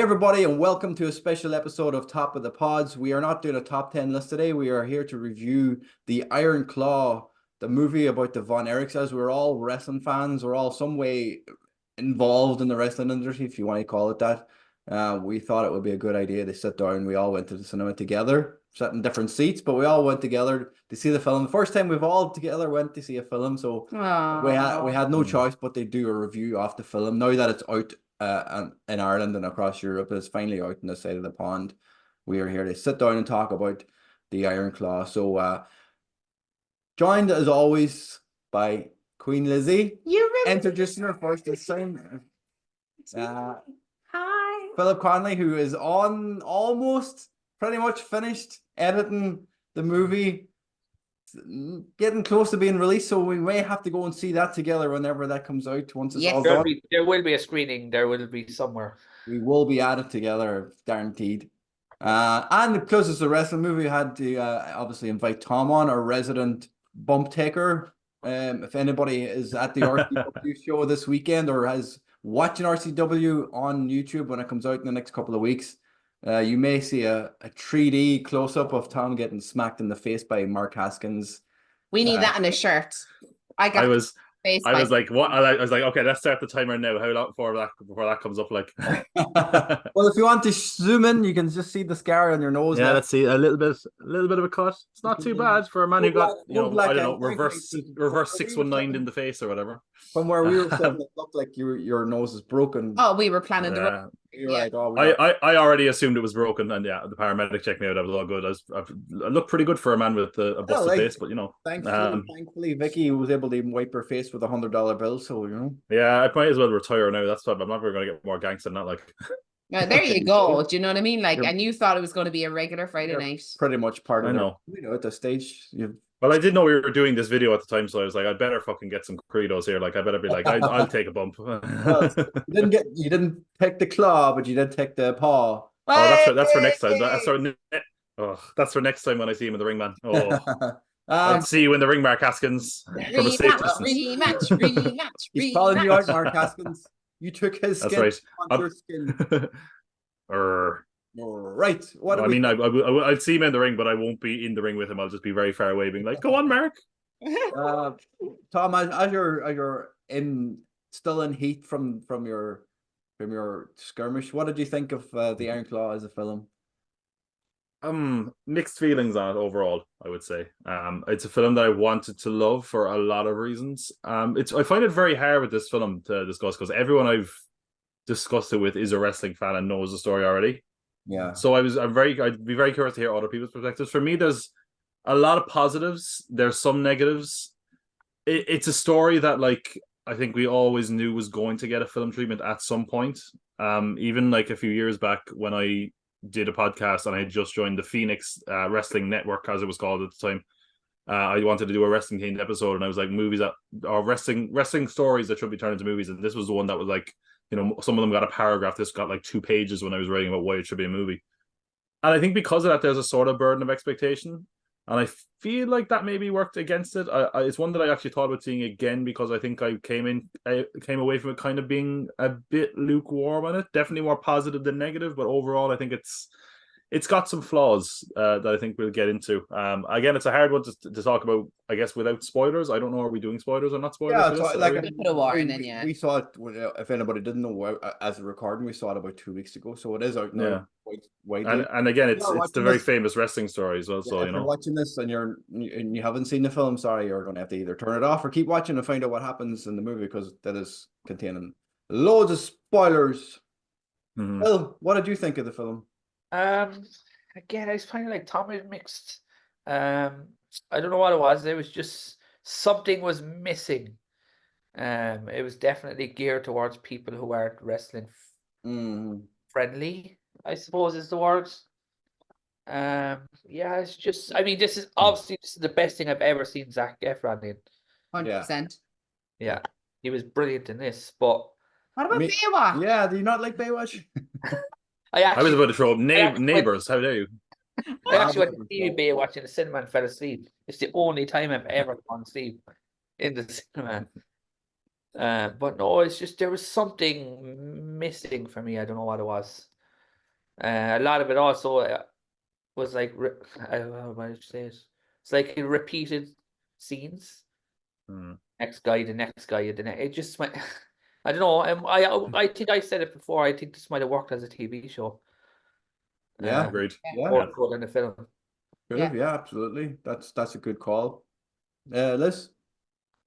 everybody, and welcome to a special episode of Top of the Pods. We are not doing a top 10 list today. We are here to review the Iron Claw, the movie about the Von Erichs. As we're all wrestling fans, we're all some way involved in the wrestling industry, if you want to call it that. We thought it would be a good idea to sit down. We all went to the cinema together, sat in different seats, but we all went together to see the film. The first time we've all together went to see a film, so we had no choice but to do a review of the film. Now that it's out in Ireland and across Europe, it's finally out on this side of the pond. We are here to sit down and talk about the Iron Claw. So, joined as always by Queen Lizzie. You really Introducing her first this time. Hi. Philip Conley, who is on almost pretty much finished editing the movie, getting close to being released, so we may have to go and see that together whenever that comes out. Once it's all done, there will be a screening. There will be somewhere. we will be at it together, guaranteed. And because it's a wrestling movie, we had to obviously invite Tom on, our resident bump taker. If anybody is at the RCW show this weekend or has watching RCW on YouTube when it comes out in the next couple of weeks, you may see a 3D close-up of Tom getting smacked in the face by Mark Haskins. We need that in a shirt. I was like, what? I was like, okay, let's start the timer now. How long before that comes up? Like, well, if you want to zoom in, you can just see the scar on your nose. Yeah, let's see a little bit of a cut. It's not too bad for a man who got, I don't know, reverse 619 in the face or whatever. From where we were sitting, it looked like your nose is broken. Oh, we were planning the. You're like, oh, I already assumed it was broken, and the paramedic checked me out. I was all good. I looked pretty good for a man with a busted face, but thankfully, Vicky was able to even wipe her face with $100 bill. So yeah, I might as well retire now. That's what I'm never going to get more gangster than that. Like, there you go. Do you know what I mean? Like, and you thought it was going to be a regular Friday night. Pretty much part of it. I know. At the stage, well, I did know we were doing this video at the time, so I was like, I'd better fucking get some Credos here. Like, I better be like, I'll take a bump. Well, you didn't take the claw, but you did take the paw. Oh, that's for next time. That's for next time when I see him in the ring, man. Oh, I'll see you in the ring, Mark Haskins. Rematch. He's calling you out, Mark Haskins. You took his skin. That's right. On your skin. Right. I'd see him in the ring, but I won't be in the ring with him. I'll just be very far away, being like, "Go on, Mark." Tom, as you're still in heat from your skirmish, what did you think of the Iron Claw as a film? Mixed feelings on it overall, I would say. It's a film that I wanted to love for a lot of reasons. I find it very hard with this film to discuss because everyone I've discussed it with is a wrestling fan and knows the story already. Yeah. So I'd be very curious to hear other people's perspectives. For me, there's a lot of positives. There's some negatives. It's a story that, like, I think we always knew was going to get a film treatment at some point. Even like a few years back when I did a podcast and I had just joined the Phoenix Wrestling Network, as it was called at the time. I wanted to do a wrestling themed episode, and I was like, movies that are wrestling stories that should be turned into movies. And this was the one that was like, some of them got a paragraph. This got like 2 pages when I was writing about why it should be a movie. And I think because of that, there's a sort of burden of expectation. And I feel like that maybe worked against it. It's one that I actually thought about seeing again because I think I came away from it kind of being a bit lukewarm on it. Definitely more positive than negative, but overall, I think it's got some flaws that I think we'll get into. Again, it's a hard one to talk about, I guess, without spoilers. I don't know, are we doing spoilers or not spoilers? Yeah, we put a warning in, yeah. We saw it, if anybody didn't know, as a recording, we saw it about 2 weeks ago, so it is out now. Yeah. And again, it's the very famous wrestling story as well. So, if you're watching this and you haven't seen the film, sorry, you're going to have to either turn it off or keep watching and find out what happens in the movie because that is containing loads of spoilers. Mm-hmm. Phil, what did you think of the film? Again, I was kind of like Tom is mixed. I don't know what it was. There was just something was missing. It was definitely geared towards people who aren't wrestling friendly, I suppose is the word. It's just, I mean, this is the best thing I've ever seen Zac Efron in. 100%. Yeah, he was brilliant in this. But what about Baywatch? Yeah, do you not like Baywatch? I was about to throw up Neighbours. How dare you? I actually went to see Baywatch in the cinema and fell asleep. It's the only time I've ever gone to sleep in the cinema. But no, it's just there was something missing for me. I don't know what it was. A lot of it also was like, how might I say it? It's like repeated scenes. Next guy, the next guy, the next. It just went. I don't know. I think I said it before. I think this might have worked as a TV show. Yeah, Agreed. yeah, More so than a film. could have, yeah, absolutely. That's a good call. Liz?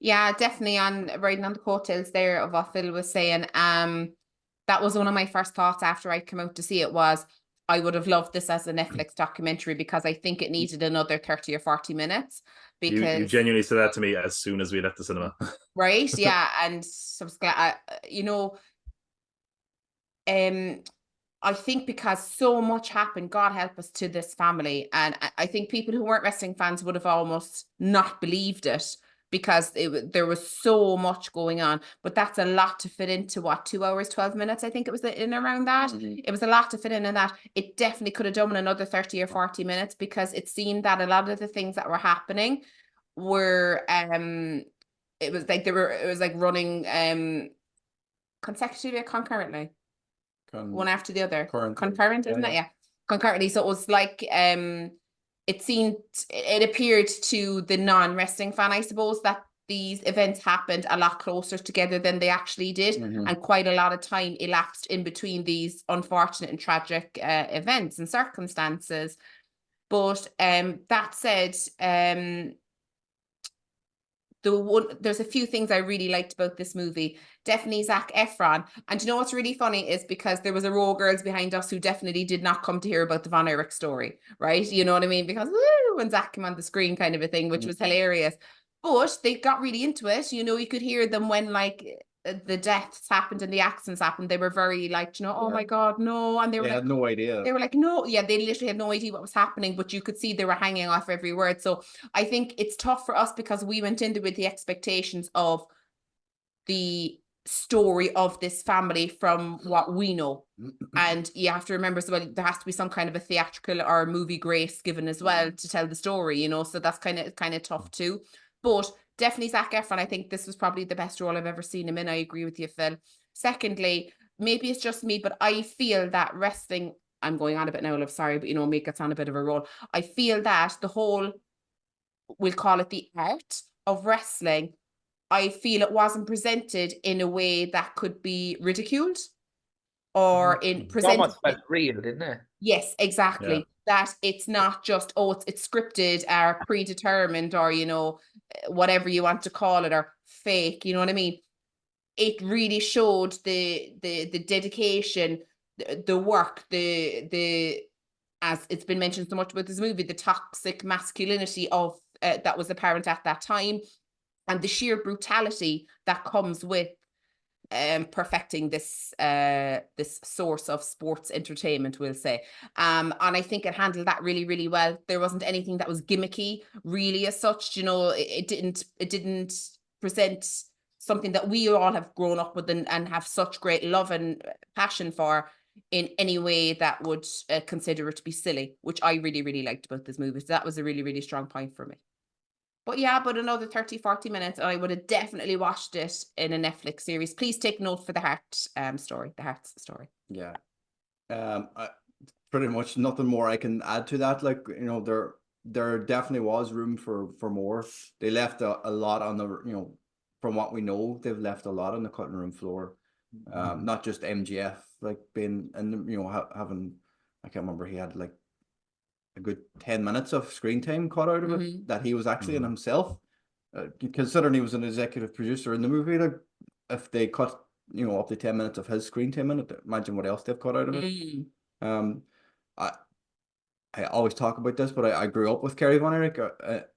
Yeah, definitely on riding on the coattails there of what Phil was saying. That was one of my first thoughts after I came out to see it was I would have loved this as a Netflix documentary because I think it needed another 30 or 40 minutes. Because You genuinely said that to me as soon as we left the cinema. right, yeah, and so I was glad, you know, I think because so much happened, God help us to this family, and I think people who weren't wrestling fans would have almost not believed it because there was so much going on. But that's a lot to fit into what 2 hours 12 minutes. I think it was in around that. It was a lot to fit in that. It definitely could have done another 30 or 40 minutes because it seemed that a lot of the things that were happening were it was like running consecutively or concurrently. One after the other. Concurrent, isn't it? Yeah. Concurrently. So it was like it appeared to the non-wrestling fan, I suppose, that these events happened a lot closer together than they actually did. And quite a lot of time elapsed in between these unfortunate and tragic events and circumstances. But that said, there's a few things I really liked about this movie. Definitely Zac Efron. And you know what's really funny is because there was a row of girls behind us who definitely did not come to hear about the Von Erich story, right? You know what I mean? Because woo, when Zac came on the screen kind of a thing, which was hilarious. But they got really into it. You know, you could hear them when like the deaths happened and the accidents happened. They were very like, you know, oh my God, no. And they had no idea. They were like, no, yeah, they literally had no idea what was happening, but you could see they were hanging off every word. So I think it's tough for us because we went into with the expectations of the story of this family from what we know. And you have to remember as well, there has to be some kind of a theatrical or movie grace given as well to tell the story, you know, so that's kind of tough too. But definitely Zac Efron, I think this was probably the best role I've ever seen him in. I agree with you, Phil. Secondly, maybe it's just me, but I feel that wrestling, I'm going on a bit now, love, sorry, but you know, make it sound a bit of a role. I feel that the whole, we'll call it the art of wrestling, I feel it wasn't presented in a way that could be ridiculed or in presented. Almost felt real, didn't it? Yes, exactly. Yeah. That it's not just, oh, it's scripted or predetermined or, you know, whatever you want to call it, or fake, you know what I mean? It really showed the dedication, the work, the as it's been mentioned so much about this movie, the toxic masculinity of that was apparent at that time, and the sheer brutality that comes with perfecting this this source of sports entertainment, we'll say. And I think it handled that really, really well. There wasn't anything that was gimmicky, really, as such. You know, it didn't present something that we all have grown up with and have such great love and passion for in any way that would consider it to be silly, which I really, really liked about this movie. So that was a really, really strong point for me. But yeah, but another 30, 40 minutes, I would have definitely watched it in a Netflix series. Please take note for the Hearts story. Yeah. Pretty much nothing more I can add to that. Like, you know, there definitely was room for more. They left a lot on the, you know, from what we know, they've left a lot on the cutting room floor. Not just MGF, like being, and you know, having, I can't remember, he had like a good 10 minutes of screen time cut out of it that he was actually in himself. Considering he was an executive producer in the movie, like if they cut, you know, up to 10 minutes of his screen time in it, imagine what else they've cut out of it. I always talk about this, but I grew up with Kerry Von Erich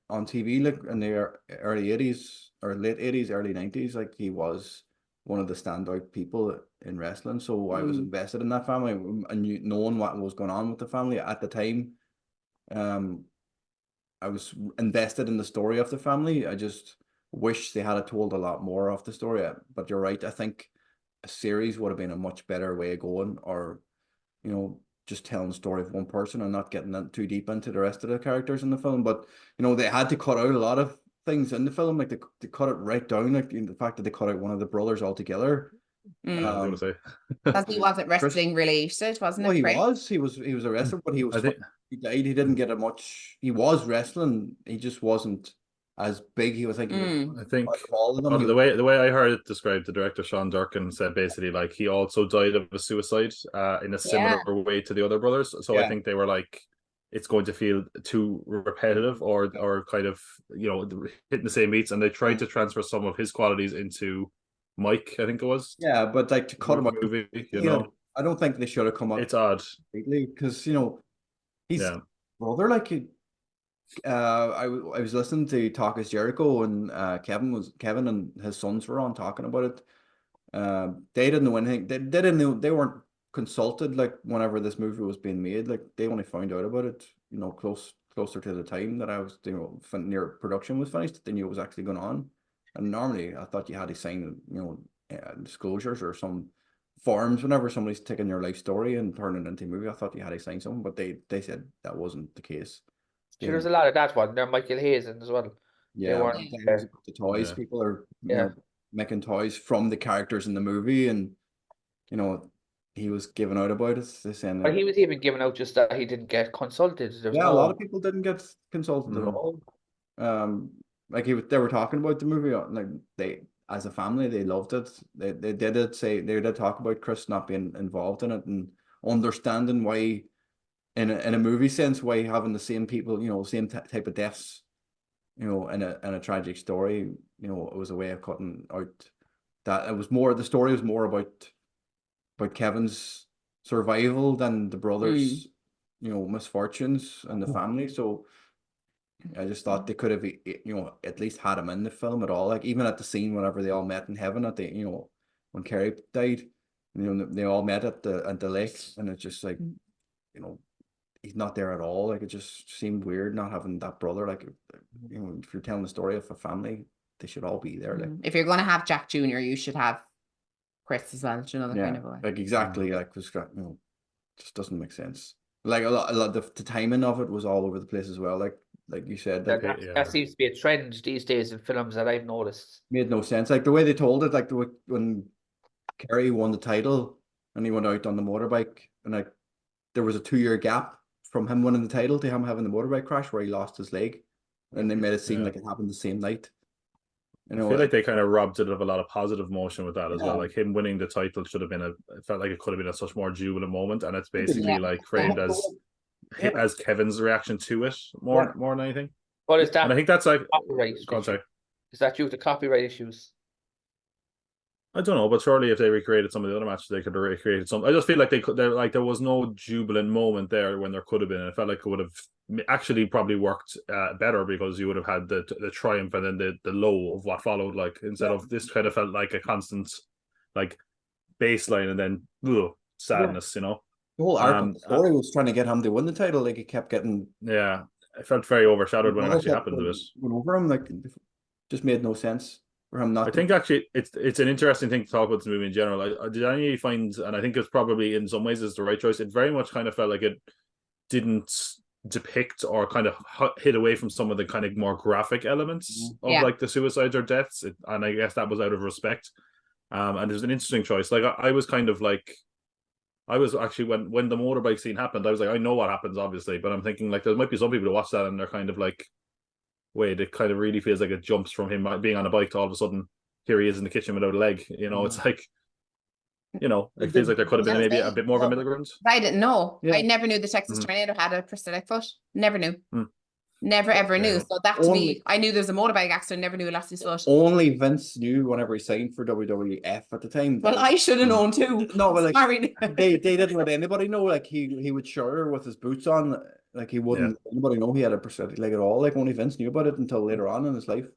on TV, like in the early 80s or late 80s, early 90s. Like he was one of the standout people in wrestling. So I was invested in that family and knowing what was going on with the family at the time. I was invested in the story of the family. I just wish they had told a lot more of the story. But you're right. I think a series would have been a much better way of going, or, you know, just telling the story of one person and not getting too deep into the rest of the characters in the film. But, you know, they had to cut out a lot of things in the film. Like they cut it right down. Like the fact that they cut out one of the brothers altogether I was gonna say. Because he wasn't wrestling related, wasn't Well, it, he Chris? was. He was a wrestler, but he was. I think He died. He didn't get a much. He was wrestling. He just wasn't as big. He was like. I think All of them. the way I heard it described, the director Sean Durkin said basically like he also died of a suicide in a similar way to the other brothers. So I think they were like, it's going to feel too repetitive or kind of, you know, hitting the same beats, and they tried to transfer some of his qualities into Mike, I think it was. Yeah, but like to cut him out, movie, you know, I don't think they should have come up. it's odd because you know he's brother. Like I was listening to Talk is Jericho, and Kevin and his sons were on talking about it. They didn't know anything. They didn't know, they weren't consulted like whenever this movie was being made. Like they only found out about it, you know, closer to the time that I was, you know, near production was finished. They knew it was actually going on. And normally, I thought you had to sign, you know, disclosures or some forms whenever somebody's taking your life story and turning it into a movie. I thought you had to sign something, but they said that wasn't the case. Sure, there's a lot of that one. There, Michael Hayes as well. Yeah, the toys. People are you know, making toys from the characters in the movie, and you know, he was giving out about it. They're saying but he was even giving out just that he didn't get consulted. A lot of people didn't get consulted at all. Like they were talking about the movie, like they as a family they loved it. They did talk about Chris not being involved in it and understanding why, in a movie sense, why having the same people, you know, same type of deaths, you know, in a tragic story, you know, it was a way of cutting out that. It was more, the story was more about Kevin's survival than the brothers, you know, misfortunes and the family. So I just thought they could have, you know, at least had him in the film at all. Like even at the scene whenever they all met in heaven at the, you know, when Carrie died, you know, they all met at the lake, and it's just like, you know, he's not there at all. Like it just seemed weird not having that brother. Like, you know, if you're telling the story of a family, they should all be there. Like if you're going to have Jack Jr., you should have Chris as well. You know, that kind of way. Like exactly. Like was, you know, just doesn't make sense. Like a lot the timing of it was all over the place as well. Like you said, like, that seems to be a trend these days in films that I've noticed. Made no sense. Like the way they told it, like when Kerry won the title and he went out on the motorbike, and like there was a 2-year gap from him winning the title to him having the motorbike crash where he lost his leg, and they made it seem like it happened the same night. You know, I feel like they kind of robbed it of a lot of positive motion with that as well. Like him winning the title should have been it felt like it could have been a such more jubilant moment, and it's basically like framed as Kevin's reaction to it more than anything. But is that? And I think that's like copyright. Is that due to copyright issues? I don't know, but surely if they recreated some of the other matches, they could have recreated some. I just feel like there was no jubilant moment there when there could have been. I felt like it would have actually probably worked better, because you would have had the triumph and then the low of what followed. Like instead of this, kind of felt like a constant like baseline and then sadness. You know, the whole arc of the story was trying to get him to win the title. Like it kept getting it felt very overshadowed when it actually happened to it. Went over him, like just made no sense. I think actually it's an interesting thing to talk about this movie in general. Did any of you find, and I think it's probably in some ways is the right choice, it very much kind of felt like it didn't depict or kind of hit away from some of the kind of more graphic elements of like the suicides or deaths, and I guess that was out of respect. And it was an interesting choice. Like I was kind of like, I was actually when the motorbike scene happened, I was like, I know what happens obviously, but I'm thinking like there might be some people who watch that and they're kind of like, wait, it kind of really feels like it jumps from him being on a bike to all of a sudden here he is in the kitchen without a leg. You know, it's like, you know, it feels like there could have been maybe a bit more of a middle ground. I didn't know. I never knew the Texas Tornado had a prosthetic foot. Never knew. Never ever knew. So that to me, I knew there was a motorbike accident. Never knew he lost his foot. Only Vince knew whenever he signed for WWF at the time. Well, I should have known too. No, but like they didn't let anybody know. Like he would shower with his boots on. Like he wouldn't let anybody know he had a prosthetic leg at all. Like only Vince knew about it until later on in his life.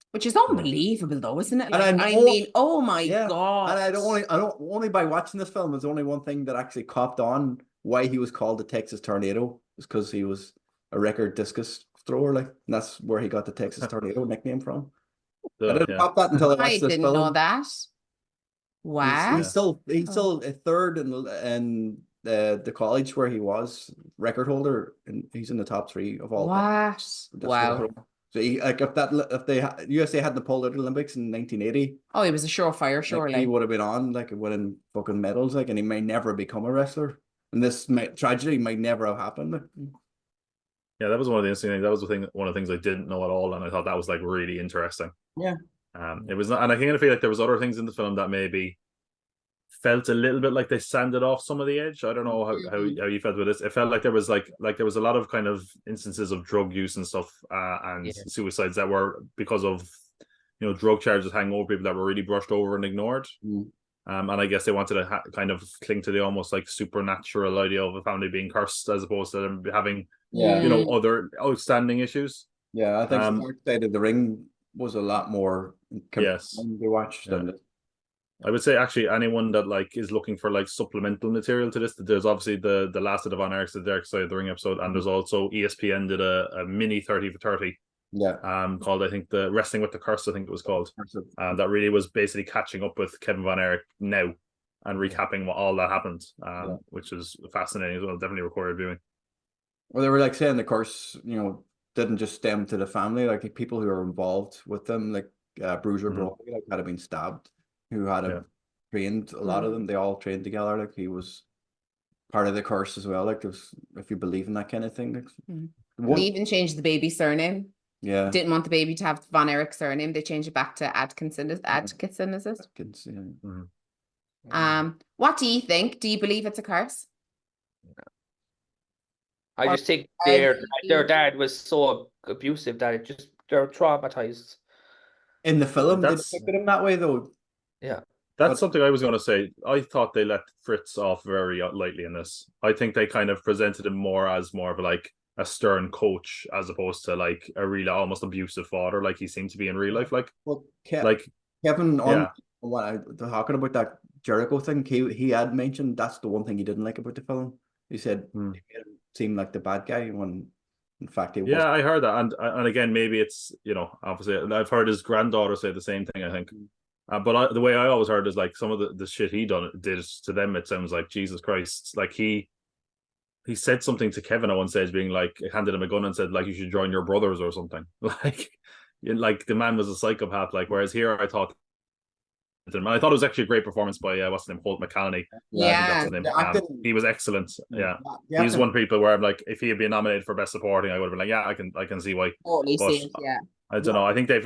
Which is unbelievable, though, isn't it? Like, and I mean, oh my god! And I don't only by watching this film, there's only one thing that actually copped on why he was called the Texas Tornado, is because he was a record discus thrower. Like, and that's where he got the Texas Tornado nickname from. I didn't cop that until I watched this film. I didn't know that. Wow. He's still a third in the college where he was record holder, and he's in the top 3 of all. Wow. So if USA hadn't pulled out of the Olympics in 1980, Oh, he was a surefire, like, surely. he would have been on like winning fucking medals, like, and he may never become a wrestler. And this tragedy might never have happened. Yeah, that was one of the interesting things. That was one of the things I didn't know at all, and I thought that was like really interesting. Yeah. It was not, and I kind of feel like there was other things in the film that maybe felt a little bit like they sanded off some of the edge. I don't know how you felt with this. It felt like there was like there was a lot of kind of instances of drug use and stuff, and suicides that were because of drug charges hanging over people that were really brushed over and ignored. And I guess they wanted to kind of cling to the almost like supernatural idea of a family being cursed as opposed to them having other outstanding issues. Yeah, I think the Dark Side of the Ring was a lot more compelling to watch than this. I would say actually anyone that like is looking for like supplemental material to this, there's obviously the last of the Von Erichs, the Dark Side of the Ring episode, and there's also ESPN did a mini 30 for 30 called, I think, the Wrestling with the Curse, I think it was called, that really was basically catching up with Kevin Von Erich now and recapping what all that happened, which is fascinating as well. Definitely recorded viewing. Well, they were like saying the curse didn't just stem to the family, like people who are involved with them, like Bruiser Brody, like had been stabbed, who had trained, a lot of them, they all trained together, like he was part of the curse as well, like if you believe in that kind of thing. They even changed the baby's surname. Yeah. Didn't want the baby to have Von Erich's surname. They changed it back to Atkinson. Atkinson, is it? Atkinson, what do you think? Do you believe it's a curse? I just think their dad was so abusive that they're traumatized. In the film, they depicted him that way, though. Yeah. That's something I was going to say. I thought they let Fritz off very lightly in this. I think they kind of presented him more as more of like a stern coach as opposed to like a really almost abusive father, like he seemed to be in real life. Like, Kevin talking about that Jericho thing, he had mentioned that's the one thing he didn't like about the film. He said he made him seem like the bad guy when in fact he was. Yeah, I heard that, and again, maybe it's obviously I've heard his granddaughter say the same thing. I think, but the way I always heard is like some of the shit he did to them. It sounds like Jesus Christ, like he said something to Kevin at one stage, being like, handed him a gun and said like you should join your brothers or something. Like the man was a psychopath. Like whereas here I thought it was actually a great performance by what's his name, Holt McCallany. Yeah, he was excellent. Yeah, he's one of the people where I'm like, if he had been nominated for best supporting, I would have been like, yeah, I can see why. Totally see it, yeah. I don't know. I think they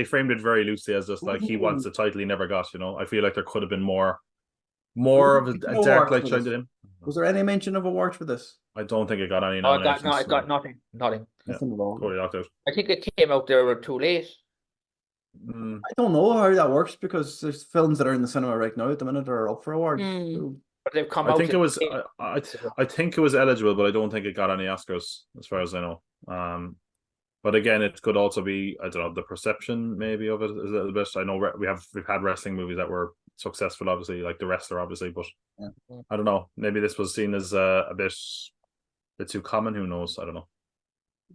framed it very loosely as just like he wants a title he never got. I feel like there could have been more of a dark light shined at him. Was there any mention of awards for this? I don't think it got any nominations. No, it got nothing. Nothing at all. Totally locked out. I think it came out there too late. I don't know how that works because there's films that are in the cinema right now at the minute that are up for awards. So. But they've come I out. think it was. I think it was eligible, but I don't think it got any Oscars, as far as I know. But again, it could also be, I don't know, the perception maybe of it is a little bit. I know we've had wrestling movies that were successful, obviously, like The Wrestler, obviously, but I don't know. Maybe this was seen as a bit too common. Who knows? I don't know.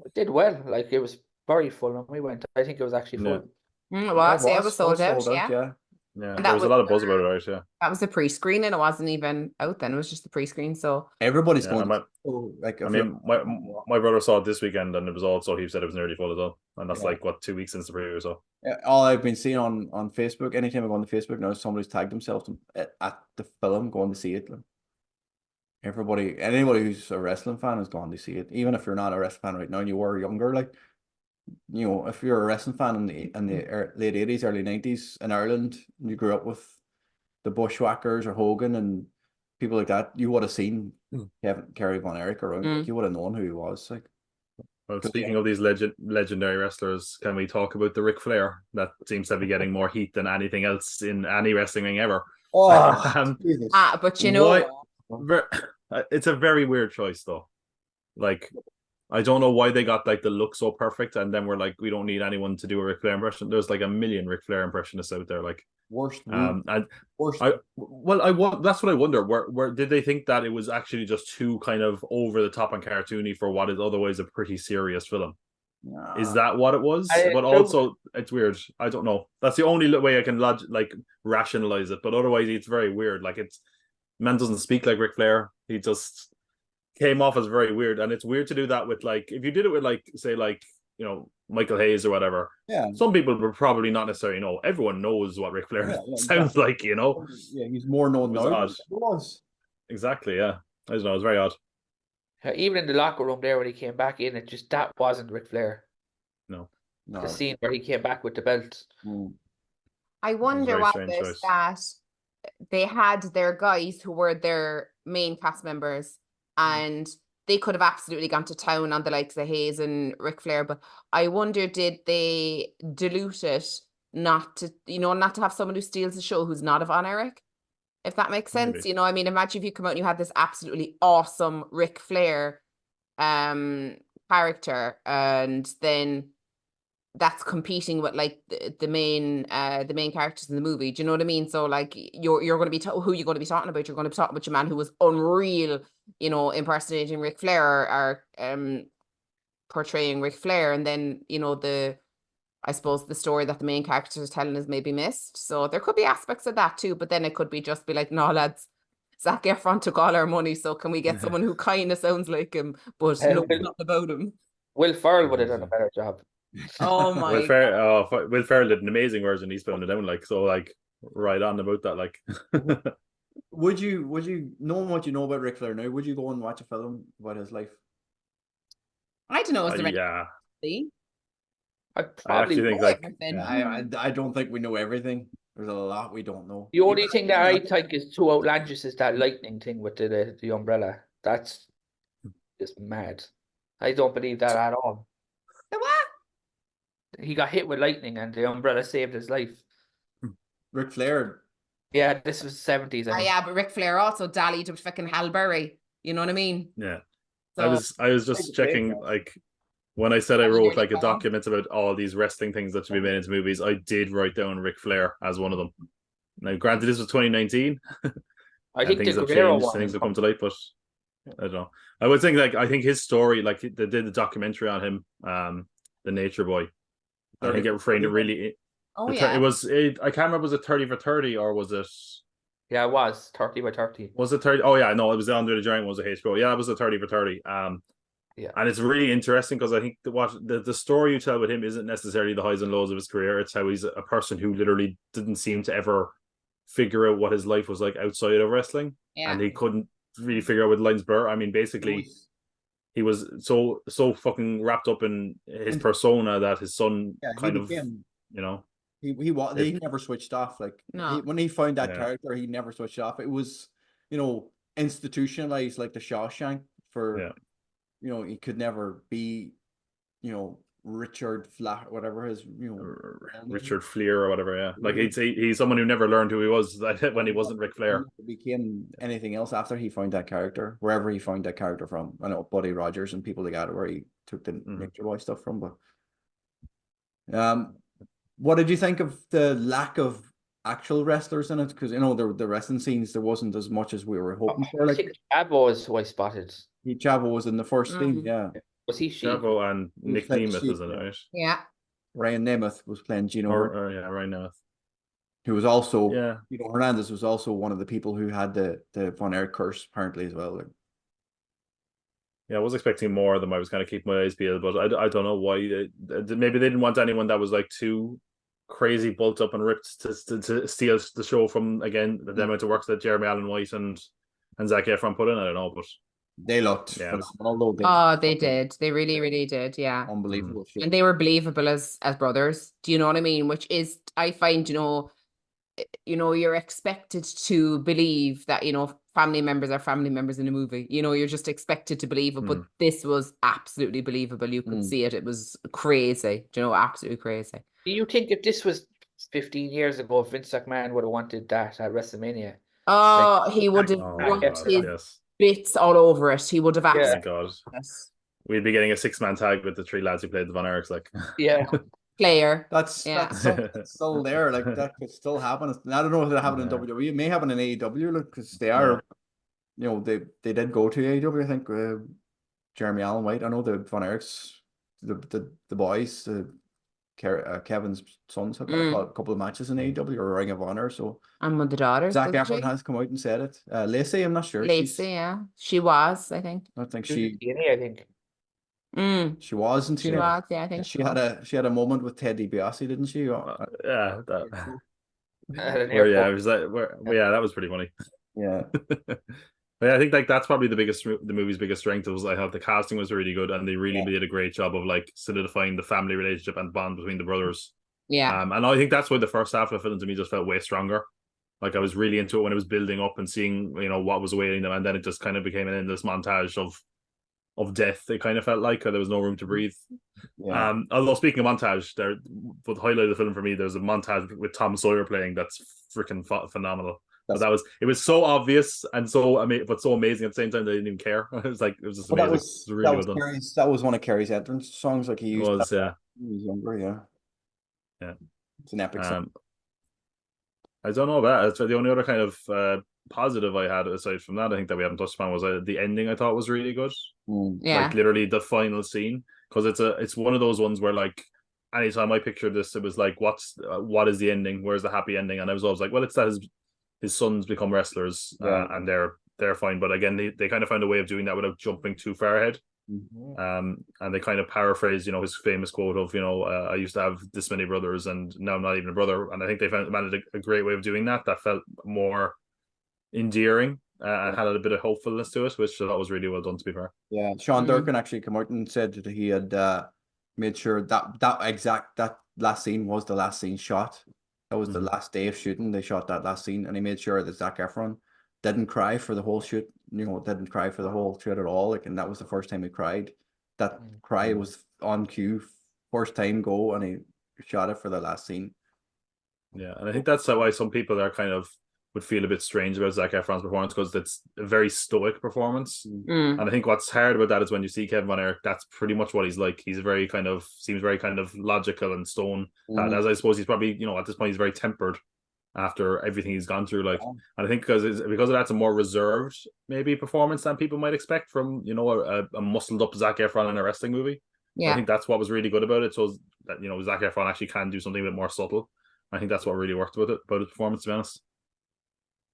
It did well. Like it was very full when we went. I think it was actually full. It was sold out. Yeah, there was a lot of buzz about it, right? Yeah, that was the pre-screen, and it wasn't even out then. It was just the pre-screen, so everybody's going. My brother saw it this weekend, and it was also, he said it was nearly full as well, and that's like 2 weeks since the preview. So all I've been seeing on Facebook, anytime I go on the Facebook now, somebody's tagged themselves at the film going to see it. Anybody who's a wrestling fan is going to see it, even if you're not a wrestling fan right now and you were younger, like. If you're a wrestling fan in the late 80s, early 90s in Ireland, and you grew up with the Bushwhackers or Hogan and people like that, you would have seen Kerry Von Erich around. Like, you would have known who he was. Like, well, speaking of these legendary wrestlers, can we talk about the Ric Flair that seems to be getting more heat than anything else in any wrestling ring ever? Oh, but it's a very weird choice, though. Like, I don't know why they got like the look so perfect, and then we're like, we don't need anyone to do a Ric Flair impression. There's like a million Ric Flair impressionists out there. Like worst. That's what I wonder. Where did they think that it was actually just too kind of over the top and cartoony for what is otherwise a pretty serious film? Is that what it was? But also, it's weird. I don't know. That's the only way I can rationalize it. But otherwise, it's very weird. Like man doesn't speak like Ric Flair. He just came off as very weird, and it's weird to do that with like, if you did it with like, say, like, Michael Hayes or whatever. Yeah. Some people would probably not necessarily know. Everyone knows what Ric Flair sounds like, you know. Yeah, he's more known It was now. odd. It was. Exactly, yeah. I don't know, it was very odd. Even in the locker room there when he came back in, that wasn't Ric Flair. No. The scene where he came back with the belt. I wonder very what strange this choice. that they had their guys who were their main cast members, and they could have absolutely gone to town on the likes of Hayes and Ric Flair, but I wonder, did they dilute it not to have someone who steals the show who's not of on Eric? If that makes sense. Maybe. You know, I mean, imagine if you come out and you had this absolutely awesome Ric Flair character, and then that's competing with like the main characters in the movie. Do you know what I mean? So like you're going to be who you're going to be talking about. You're going to be talking about your man who was unreal, you know, impersonating Ric Flair or portraying Ric Flair, and then you know I suppose the story that the main character is telling is maybe missed. So there could be aspects of that too, but then it could be just be like, no lads, Zac Efron took all our money, so can we get someone who kind of sounds like him, but no, not about him. Will Ferrell would have done a better job. Oh my Will Ferrell did an amazing version. He's putting it down like so, like right on about that. Like, would you knowing what you know about Ric Flair now? Would you go and watch a film about his life? I don't know. Is there yeah. I probably think like I don't think we know everything. There's a lot we don't know. The only thing that I think is too outlandish is that lightning thing with the umbrella. That's just mad. I don't believe that at all. The what? He got hit with lightning and the umbrella saved his life. Ric Flair. Yeah, this was 70s. Yeah, but Ric Flair also dallied with fucking Halle Berry. You know what I mean? Yeah. So, I was just checking like when I said I wrote like a document about all these wrestling things that should be made into movies, I did write down Ric Flair as one of them. Now, granted, this was 2019. I think things the have Guerrero changed, things have come to light, but I don't know. I would think like I think his story, like they did the documentary on him, the Nature Boy. I think it framed it really. oh yeah. It was. I can't remember. Was it 30 for 30 or was it? Yeah, it was 30 by 30. Was it 30? Oh yeah, no, it was Under the Giant. Was a HBO? Yeah, it was a 30 for 30. Yeah, and it's really interesting because I think the story you tell with him isn't necessarily the highs and lows of his career. It's how he's a person who literally didn't seem to ever figure out what his life was like outside of wrestling, and he couldn't really figure out with lines blur. I mean, basically, he was so fucking wrapped up in his persona that his son kind of, you know, he never switched off. Like when he found that character, he never switched off. It was, you know, institutionalized like the Shawshank for. You know, he could never be, you know, Richard Flat, whatever his, you know, Richard Fleer or whatever. Yeah, like he's someone who never learned who he was when he wasn't Ric Flair. He became anything else after he found that character, wherever he found that character from. I know Buddy Rogers and people like that, where he took the Nature Boy stuff from. But what did you think of the lack of actual wrestlers in it? Because you know the wrestling scenes, there wasn't as much as we were hoping for. I think Chavo is who I spotted. Chavo was in the first scene, yeah. Was he Chavo and Nick Nemeth, isn't it, right? Yeah. Ryan Nemeth was playing Gino. Ryan Nemeth. Who was also, Tito Hernandez was also one of the people who had the Von Erich curse, apparently, as well. Yeah, I was expecting more of them. I was kind of keeping my eyes peeled, but I don't know why. Maybe they didn't want anyone that was like too crazy, bulked up and ripped to steal the show from, again, the amount of work that Jeremy Allen White and Zac Efron put in. I don't know, but they looked phenomenal. They did. They really, really did. Yeah. Unbelievable. And they were believable as brothers. Do you know what I mean? Which is, I find, you know, you're expected to believe that, you know, family members are family members in a movie. You know, you're just expected to believe it. But this was absolutely believable. You could see it. It was crazy. Do you know, absolutely crazy. Do you think if this was 15 years ago, Vince McMahon would have wanted that at WrestleMania? Oh, he would have rubbed his bits all over it. He would have asked. God. We'd be getting a 6-man tag with the 3 lads who played the Von Erichs, like. Yeah. Player. That's still there. Like that could still happen. I don't know if it happened in WWE. It may happen in AEW, look, because they are, you know, they did go to AEW. I think Jeremy Allen White. I know the Von Erichs, the boys, Kevin's sons have a couple of matches in AEW or Ring of Honor. So and with the daughters, Zac Efron has come out and said it. Lacey, I'm not sure. Lacey, she was. I think. I think I think. She was, and She was, yeah, I think she had a moment with Ted DiBiase, didn't she? Yeah, At an where yeah, airport. it was like yeah, that was pretty funny. Yeah. But yeah, I think like that's probably the movie's biggest strength was I thought the casting was really good and they really Yeah. did a great job of like solidifying the family relationship and bond between the brothers. Yeah. And I think that's why the first half of the film to me just felt way stronger. Like I was really into it when it was building up and seeing, what was awaiting them, and then it just kind of became an endless montage of death. It kind of felt like there was no room to breathe. Yeah. Although speaking of montage, there, but the highlight of the film for me, there's a montage with Tom Sawyer playing that's freaking phenomenal. But it was so obvious and so but so amazing at the same time they didn't even care. It was just Well, amazing. It was really well done. That was one of Carrie's entrance songs. Like he It used was, that when he was younger. Yeah. yeah. It's an epic song. I don't know that. The only other kind of positive I had aside from that, I think that we haven't touched upon, was the ending. I thought was really good. Yeah. Like literally the final scene, because it's one of those ones where like anytime I pictured this, it was like what is the ending? Where's the happy ending? And I was always like, well, it's that his sons become wrestlers, and they're fine. But again, they kind of found a way of doing that without jumping too far ahead. And they kind of paraphrase, his famous quote of, I used to have this many brothers and now I'm not even a brother. And I think they managed a great way of doing that felt more endearing and had a bit of hopefulness to it, which I thought was really well done, to be fair. Yeah, Sean Durkin actually came out and said that he had made sure that last scene was the last scene shot. That was the last day of shooting. They shot that last scene, and he made sure that Zac Efron didn't cry for the whole shoot. Didn't cry for the whole shoot at all. Like, and that was the first time he cried. That cry was on cue, first time go, and he shot it for the last scene. Yeah, and I think that's why some people are kind of would feel a bit strange about Zac Efron's performance, because it's a very stoic performance. And I think what's hard about that is when you see Kevin Von Erich, that's pretty much what he's like. He's seems very kind of logical and stone. As I suppose he's probably, at this point, he's very tempered after everything he's gone through. Like, and I think because of that's a more reserved maybe performance than people might expect from, a muscled up Zac Efron in a wrestling movie. Yeah. I think that's what was really good about it. So that, Zac Efron actually can do something a bit more subtle. I think that's what really worked with it about his performance, to be honest.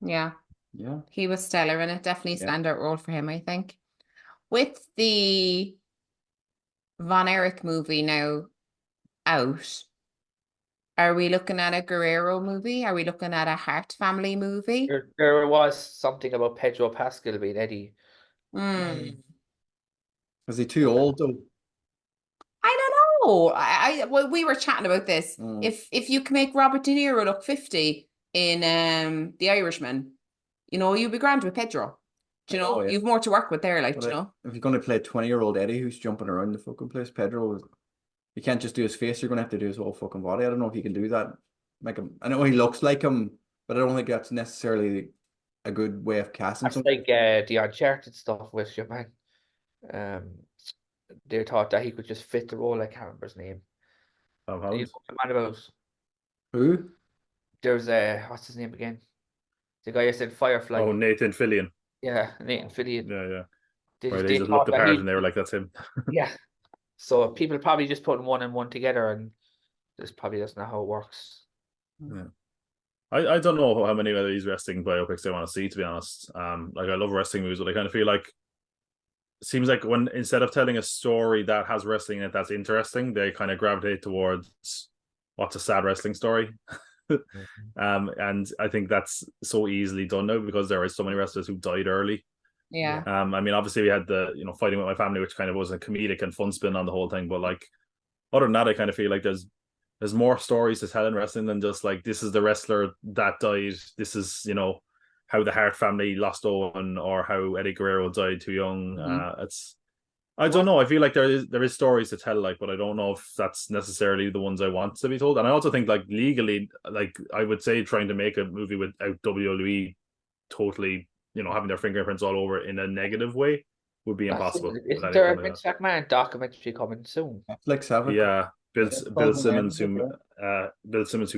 Yeah. Yeah. He was stellar in it. Definitely a standout role for him, I think. With the Von Erich movie now out, are we looking at a Guerrero movie? Are we looking at a Hart family movie? There was something about Pedro Pascal being Eddie. Was he too old though? I don't know. Well, we were chatting about this. If you can make Robert De Niro look 50 in The Irishman, you'll be grand with Pedro. Do you know? You've more to work with there, like, But you know. if you're going to play a 20-year-old Eddie who's jumping around the fucking place, Pedro, you can't just do his face. You're going to have to do his whole fucking body. I don't know if you can do that. Make him. I know he looks like him, but I don't think that's necessarily a good way of casting. That's like the Uncharted stuff with your man. They thought that he could just fit the role. I can't remember his name. Tom Holland. You know what I'm about? Who? There's what's his name again? The guy I said Firefly. Oh, Nathan Fillion. Yeah, Nathan Fillion. Yeah. They just looked the part and they were like, that's him. Yeah. So people probably just putting one and one together, and this probably that's not how it works. Yeah. I don't know how many of these wrestling biopics I want to see, to be honest. Like I love wrestling movies, but I kind of feel like it seems like when instead of telling a story that has wrestling in it that's interesting, they kind of gravitate towards what's a sad wrestling story. And I think that's so easily done now because there are so many wrestlers who died early. Yeah. I mean, obviously we had the Fighting With My Family, which kind of was a comedic and fun spin on the whole thing, but like other than that, I kind of feel like there's more stories to tell in wrestling than just like this is the wrestler that died, this is how the Hart family lost Owen, or how Eddie Guerrero died too young. I don't know. I feel like there is stories to tell, like, but I don't know if that's necessarily the ones I want to be told. And I also think, like, legally, like I would say, trying to make a movie without WWE totally, having their fingerprints all over it in a negative way would be impossible. Isn't there a Vince McMahon documentary coming soon? Netflix have it. Yeah, Bill Simmons, who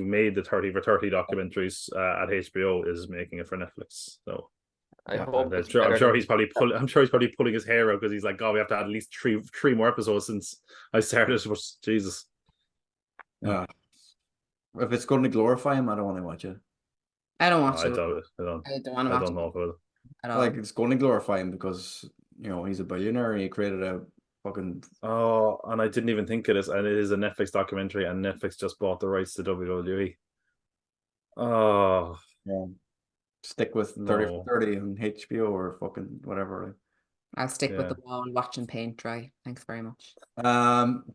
made the 30 for 30 documentaries at HBO, is making it for Netflix. So. I'm sure he's probably pulling his hair out because he's like, God, we have to add at least three more episodes since I started. Jesus. Yeah. If it's going to glorify him, I don't want to watch it. I don't watch it. I don't want to watch it. I don't know if it. Like, it's going to glorify him because he's a billionaire and he created a fucking. Oh, and I didn't even think of this, and it is a Netflix documentary, and Netflix just bought the rights to WWE. Oh, Yeah. Stick with 30 No. for 30 on HBO or fucking whatever. Like. I'll stick with Yeah. the wall watching paint dry. Thanks very much.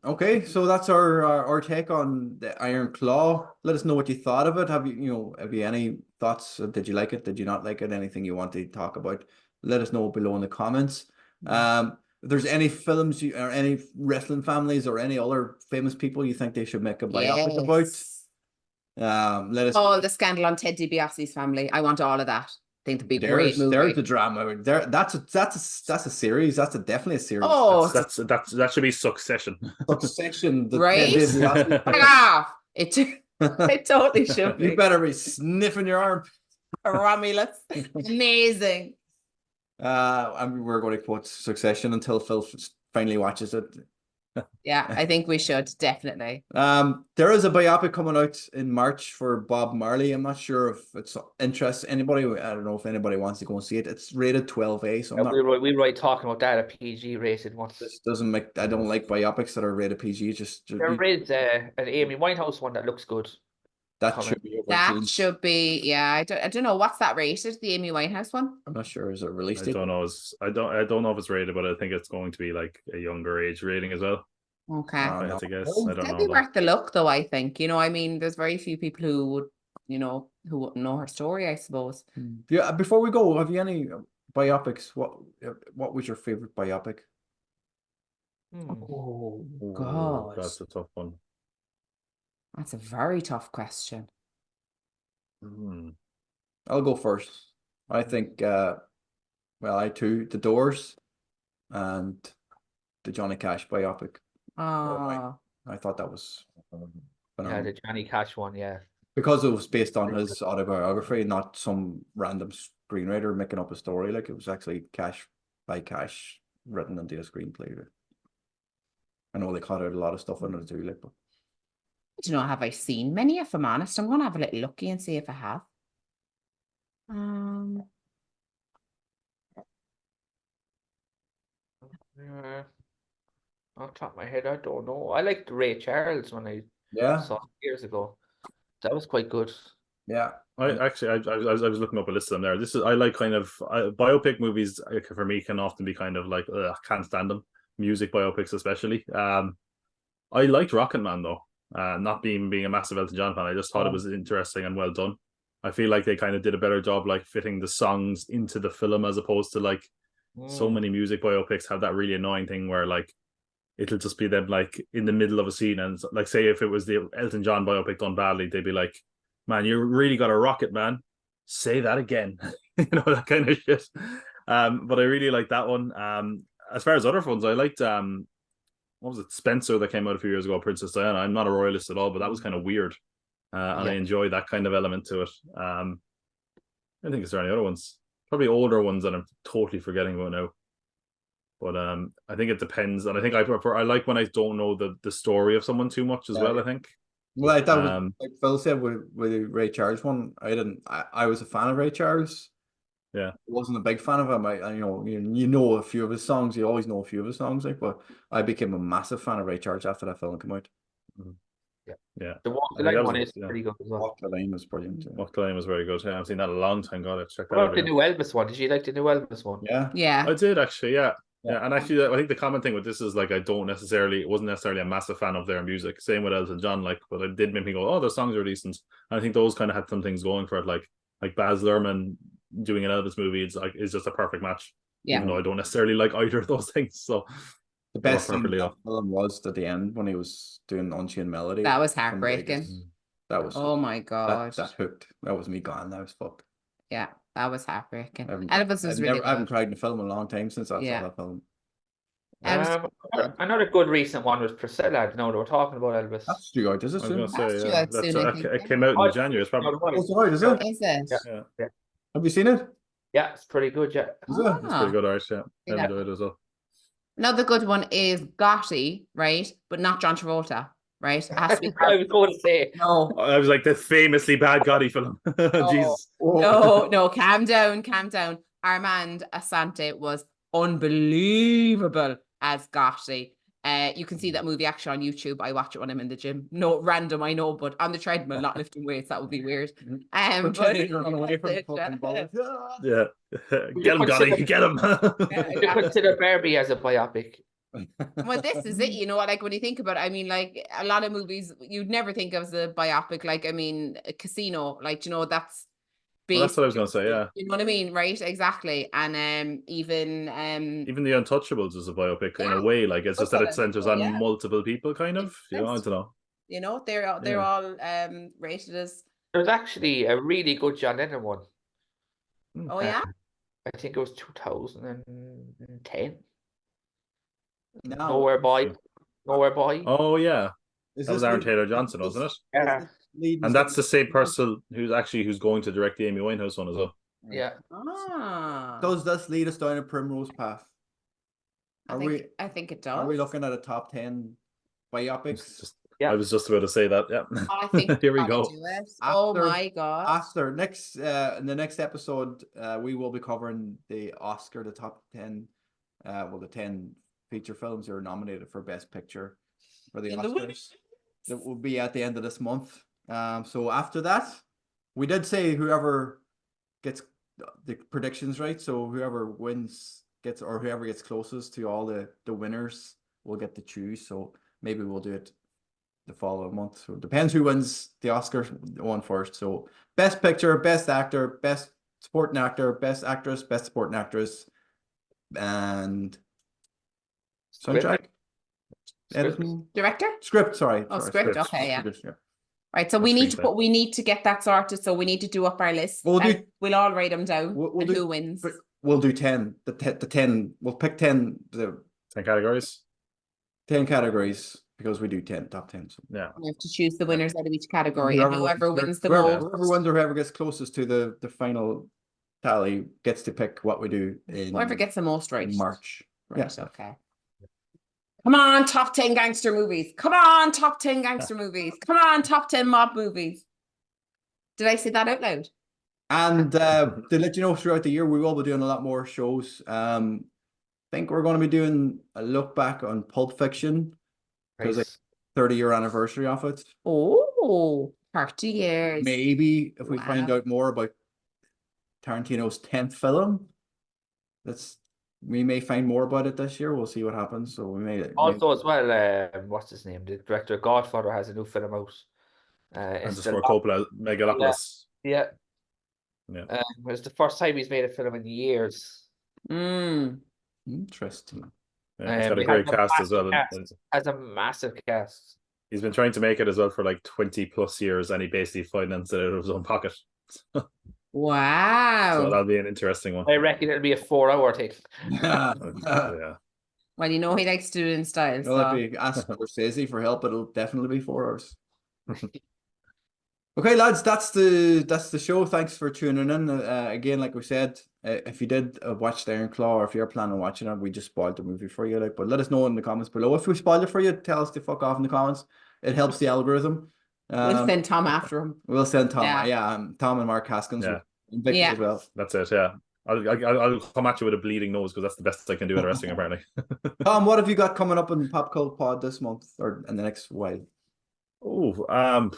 Okay, so that's our take on the Iron Claw. Let us know what you thought of it. Have you any thoughts? Did you like it? Did you not like it? Anything you want to talk about? Let us know below in the comments. If there's any films or any wrestling families or any other famous people you think they should make a biopic about, let us. All the scandal on Ted DiBiase's family. I want all of that. I think it'd be a great movie. There's the drama. That's a series. That's definitely a series. Oh, that should be Succession. Succession. Right? Ted Hang off. It totally should be. You better be sniffing your arm. Romulus. Amazing. We're going to quote Succession until Phil finally watches it. Yeah, I think we should definitely. There is a biopic coming out in March for Bob Marley. I'm not sure if it's interests anybody. I don't know if anybody wants to go and see it. It's rated 12A, so we were talking about that, a PG rated one. This doesn't make. I don't like biopics that are rated PG. There is an Amy Winehouse one that looks good. That should be over. That should be, yeah. I don't know what's that rated. The Amy Winehouse one. I'm not sure. Is it released? I don't know. I don't know if it's rated, but I think it's going to be like a younger age rating as well. Okay. I have to guess. I don't It'd know. be worth the look, though. I think. I mean, there's very few people who would, who wouldn't know her story. I suppose. Yeah. Before we go, have you any biopics? What was your favorite biopic? Oh Ooh, God, that's a tough one. That's a very tough question. I'll go first. I think, I too, The Doors and the Johnny Cash biopic. I thought that was phenomenal. Yeah, the Johnny Cash one, yeah. Because it was based on his autobiography, not some random screenwriter making up a story. Like, it was actually Cash written into a screenplay. I know they cut out a lot of stuff in it too, like, but I don't know, have I seen many, if I'm honest? I'm gonna have a little looky and see if I have. Off the top of my head, I don't know. I liked Ray Charles when I saw it years ago. That was quite good. Yeah. I was looking up a list of them there. I like kind of biopic movies for me can often be kind of like can't stand them. Music biopics especially. I liked Rocket Man though. Not being a massive Elton John fan, I just thought it was interesting and well done. I feel like they kind of did a better job like fitting the songs into the film as opposed to like so many music biopics have that really annoying thing where like it'll just be them like in the middle of a scene and like say if it was the Elton John biopic done badly, they'd be like, man, you really got a rocket, man. Say that again. That kind of shit. But I really like that one. As far as other ones, I liked what was it, Spencer, that came out a few years ago, Princess Diana. I'm not a royalist at all, but that was kind of weird. And I enjoy that kind of element to it. I think is there any other ones? Probably older ones that I'm totally forgetting about now. But I think it depends, and I think I like when I don't know the story of someone too much as well. I think. Well, that was like Phil said with the Ray Charles one. I was a fan of Ray Charles. Yeah, I wasn't a big fan of him. You know a few of his songs. You always know a few of his songs, like. But I became a massive fan of Ray Charles after that film came out. Yeah. The Walk the Line one is pretty good as well. Walk the Line was brilliant. Walk the Line was very good. Yeah, I've seen that a long time ago. Check that what out. about the new Elvis one? Did you like the new Elvis one? Yeah. I did actually. Yeah. And actually, I think the common thing with this is like I wasn't necessarily a massive fan of their music. Same with Elton John, like, but it did make me go, oh, their songs are decent. And I think those kind of had some things going for it, like Baz Luhrmann doing an Elvis movie. It's just a perfect match. Yeah. Even though I don't necessarily like either of those things. So the best thing about the film was at the end when he was doing Unchained Melody. That was heartbreaking. That was my God. That hooked. That was me gone. That was fucked. Yeah, that was heartbreaking. Elvis was really good. I haven't cried in a film in a long time since I saw that film. Another good recent one was Priscilla. I know they were talking about Elvis. That's due out, is it? It came out in January. It's probably is it? Is it? Yeah. Have you seen it? Yeah, it's pretty good. Yeah, is it? It's pretty good, Irish. Yeah, I enjoyed it as well. Another good one is Gotti, right? But not John Travolta, right? It has to be. I was going to say no. I was like the famously bad Gotti film. Jesus. No, calm down. Armand Assante was unbelievable as Gotti. You can see that movie actually on YouTube. I watch it when I'm in the gym. No, random, I know, but on the treadmill, not lifting weights, that would be weird. But Pretending you're running away from the fucking bullets. Yeah. Get him, Gotti, get him. Would you consider Barbie as a biopic? Well, this is it, you know, like when you think about it, I mean, like a lot of movies you'd never think of as a biopic. Like, I mean, a Casino, like, you know, that's Well, that's what I was gonna say, basically- yeah. You know what I mean, right? Exactly. And even Even The Untouchables is a biopic in Yeah. a way, like it's just that it centers on Yeah. multiple people, kind of. You know, I don't know. you know, they're Yeah. all rated as There's actually a really good John Lennon one. oh yeah. I think it was 2010. No. Nowhere Boy. Nowhere Boy. Oh yeah, Is that was this Aaron lead- Taylor Johnson, is this- wasn't it? Yeah. is this leading And that's the something- same person who's going to direct the Amy Winehouse one as well. Yeah. Ah, Does this lead us down a primrose path? Are we I think it are we does. looking at a top 10 biopics? Just- Yeah. I was just about to say that. Yeah. I think Here we gotta go. do it. Oh After- my god. After next in the next episode, we will be covering the Oscar, the top 10 the 10 feature films that are nominated for Best Picture for the In the Oscars. That will be at the end of this month. So after that, we did say whoever gets the predictions right. So whoever wins gets, or whoever gets closest to all the winners will get to choose. So maybe we'll do it the following month. So it depends who wins the Oscar one first. So Best Picture, Best Actor, Best Supporting Actor, Best Actress, Best Supporting Actress, and soundtrack. Editing. Director? Script, sorry. Oh, sorry, script, okay, yeah. Script, Right, so Or we need to screenplay. we need to get that sorted. So we need to do up our list. We'll do- and we'll all write them down We'll and do- who wins. We'll do 10. The 10. We'll pick 10. The 10 categories. 10 categories because we do 10 top 10. So Yeah. We have to choose the winners out of each category, and whoever wins the whoever, most. whoever wins or whoever gets closest to the final tally gets to pick what we do in Whoever gets the most right. March. Right, Yes. okay. Come on, top 10 gangster movies. Come on, top 10 gangster movies. Come on, top 10 mob movies. Did I say that out loud? And to let you know, throughout the year, we will be doing a lot more shows. I think we're going to be doing a look back on Pulp Fiction because Nice. 30-year anniversary of it. Oh, 30 years. Maybe if we find Wow. out more about Tarantino's 10th film, we may find more about it this year. We'll see what happens. So we may Also, as well, what's his name? The director of Godfather has a new film out. And It's just the for last- Coppola Megalopolis. yeah. Yeah. It's the first time he's made a film in years. Mm. Interesting. Yeah, he's got a It great has a cast as well. massive and Has a massive cast. He's been trying to make it as well for like 20 plus years, and he basically financed it out of his own pocket. So Wow. that'll be an interesting one. I reckon it'll be a 4-hour thing. Yeah. Yeah. Well, you know he likes to do it in style. Well, So. if you ask Scorsese for help, it'll definitely be 4 hours. Okay, lads, that's the show. Thanks for tuning in. Again, like we said, if you did watch the Iron Claw, or if you're planning on watching it, we just spoiled the movie for you. But let us know in the comments below. If we spoiled it for you, tell us to fuck off in the comments. It helps the algorithm. We'll send Tom after him. We'll send Tom. Yeah. Yeah, Tom and Mark Haskins. Yeah. And Victor Yeah. as well. That's it. Yeah. I'll come at you with a bleeding nose because that's the best I can do at wrestling, apparently. Tom, what have you got coming up in Pop Cult Pod this month or in the next while? Oh,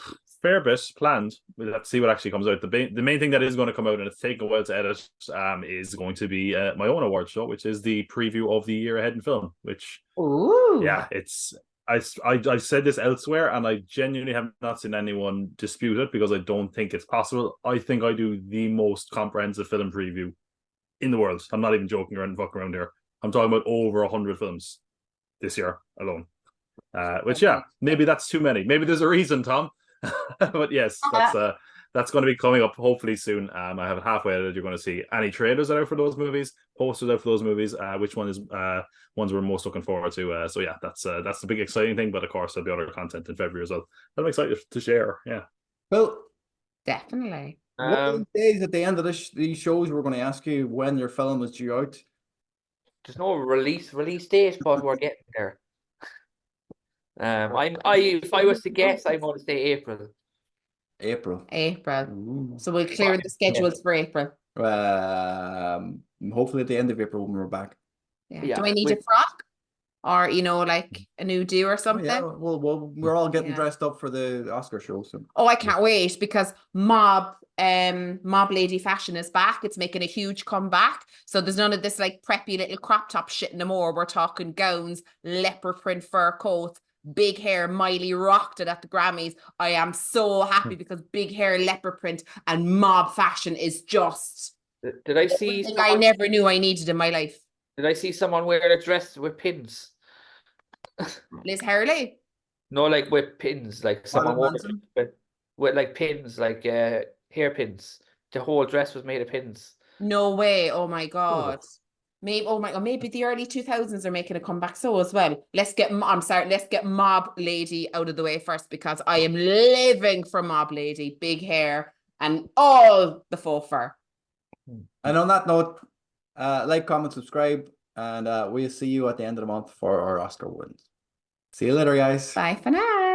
fair bit planned. We'll have to see what actually comes out. The main thing that is going to come out, and it's taken a while to edit, is going to be my own award show, which is the preview of the year ahead in film. Which, Ooh. yeah, I've said this elsewhere, and I genuinely have not seen anyone dispute it because I don't think it's possible. I think I do the most comprehensive film preview in the world. I'm not even joking around and fucking around here. I'm talking about over 100 films this year alone. Which, yeah, maybe that's too many. Maybe there's a reason, Tom. But yes, that's going to be coming up hopefully soon. I have it halfway edited. You're going to see any trailers that are out for those movies, posters out for those movies, which one is ones we're most looking forward to. So yeah, that's the big exciting thing. But of course, there'll be other content in February as well that I'm excited to share. Yeah. Well, Definitely. one of the days at the end of these shows, we're going to ask you when your film is due out. There's no release date, but we're getting there. If I was to guess, I'm going to say April. April. April. Ooh. So we'll clear the schedules for April. Hopefully at the end of April when we're back. Yeah. Yeah, Do I need a with- frock? or you know, like a new do or Oh, something. yeah, well, we're all getting Yeah. dressed up for the Oscar show soon. Oh, I can't wait because Mob Lady fashion is back. It's making a huge comeback. So there's none of this like preppy little crop top shit no more. We're talking gowns, leopard print fur coats, big hair. Miley rocked it at the Grammys. I am so happy because big hair, leopard print, and mob fashion is just Did I see something I never knew I needed in my life. Did I see someone wear a dress with pins? Liz Hurley. No, like with pins, like someone wore it Manson? with like pins, like hairpins. The whole dress was made of pins. No way. Oh my God. Oh. Maybe, oh my God, maybe the early 2000s are making a comeback so as well. Let's get Mob Lady out of the way first because I am living for Mob Lady, big hair and all the faux fur. And on that note, like, comment, subscribe, and we'll see you at the end of the month for our Oscar wins. See you later, guys. Bye for now.